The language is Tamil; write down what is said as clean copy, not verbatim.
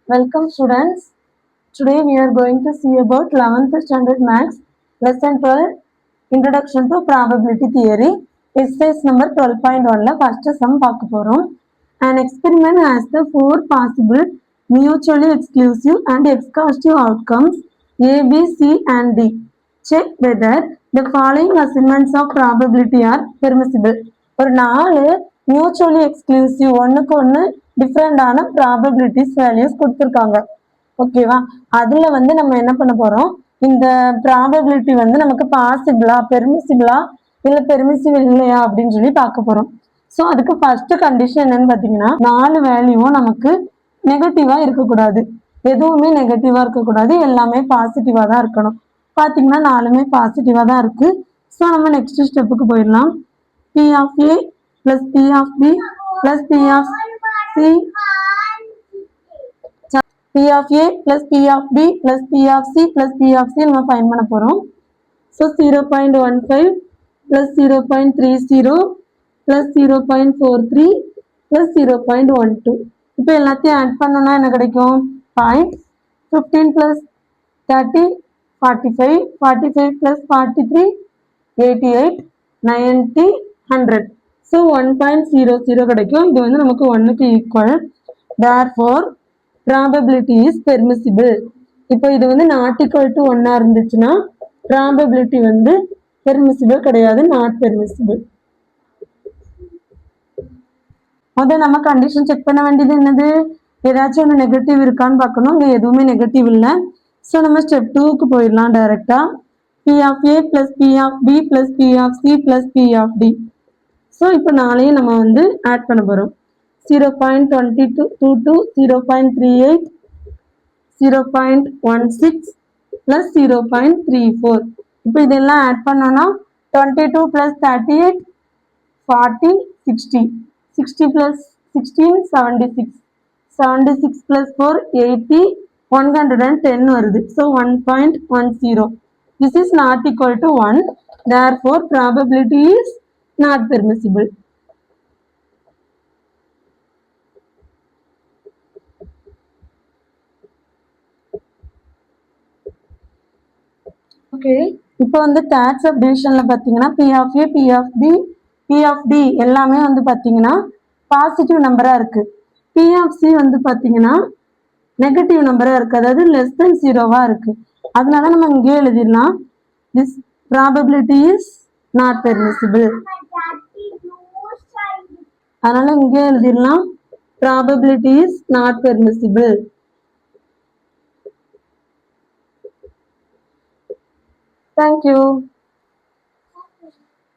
Welcome students. Today we are going to see about 11th standard maths lesson 12 introduction to probability theory exercise number 12.1 first sum பார்க்க போறோம். An experiment has the four possible mutually exclusive and exclusive outcomes A, B, C and D. Check whether the following assignments of probability are permissible. ஒரு நாலு மியூச்சுவலி எக்ஸ்க்ளூசிவ் ஒன்றுக்கு ஒன்று டிஃப்ரெண்டான ப்ராபபிலிட்டிஸ் வேல்யூஸ் கொடுத்துருக்காங்க. ஓகேவா? அதில் வந்து நம்ம என்ன பண்ண போகிறோம், இந்த ப்ராபபிலிட்டி வந்து நமக்கு பாசிபிளா பெர்மிசிபிளா இல்லை பெர்மிசிபிள் இல்லையா அப்படின்னு சொல்லி பார்க்க போகிறோம். ஸோ அதுக்கு ஃபர்ஸ்ட் கண்டிஷன் என்னன்னு பார்த்தீங்கன்னா, நாலு வேல்யூவும் நமக்கு நெகட்டிவாக இருக்கக்கூடாது. எதுவுமே நெகட்டிவாக இருக்கக்கூடாது, எல்லாமே பாசிட்டிவாக தான் இருக்கணும். பார்த்தீங்கன்னா நாலுமே பாசிட்டிவாக தான் இருக்குது. ஸோ நம்ம நெக்ஸ்ட் ஸ்டெப்புக்கு போயிடலாம். P of A plus P of B plus P of C, P of A plus P of B plus P of C plus P of C நம்ம ஃபைண்ட் பண்ண போகிறோம். So 0.15 plus 0.30 plus 0.43 plus 0.12. இப்போ எல்லாத்தையும் ஆட் பண்ணோம்னா என்ன கிடைக்கும்? 5, 15 plus 30, 45, 45 plus 43, 88, 90, 100. So 1.00 கிடைக்கும். இது வந்து நமக்கு 1க்கு equal. Therefore probability is permissible. இப்போ இது வந்து not equal to 1 இருந்துச்சுன்னா probability வந்து permissible கிடையாது, not permissible. முதல்ல நம்ம கண்டிஷன் செக் பண்ண வேண்டியது என்னது, ஏதாச்சும் ஒன்று நெகட்டிவ் இருக்கான்னு பார்க்கணும். இங்கே எதுவுமே நெகட்டிவ் இல்லை. ஸோ நம்ம ஸ்டெப் 2க்கு போயிடலாம் டைரக்டா. P of A plus P of B plus P of C plus P of D. So இப்போ நாளையும் நம்ம வந்து ஆட் பண்ண போகிறோம். 0.22, 0.38, 0.16 plus 0.34. இப்போ இதெல்லாம் ஆட் பண்ணோம்னா 22 plus 38, 40, 60. 60 plus 16, 76. 76 plus 4, 80, 110 வருது. So 1.10. This is not equal to 1. Therefore probability is not permissible. Okay, இப்போ வந்து tax of divisionல பார்த்தீங்கன்னா P of A, P of B, P of D எல்லாமே வந்து பார்த்தீங்கன்னா பாசிட்டிவ் நம்பரா இருக்கு. P of C வந்து பார்த்தீங்கன்னா நெகட்டிவ் நம்பரா இருக்கு, அதாவது லெஸ் தென் ஜீரோவா இருக்கு. அதனால நம்ம இங்கே எழுதிடலாம், this probability is not permissible. அதனால இங்கே எழுதிடலாம், probability is not permissible. Thank you.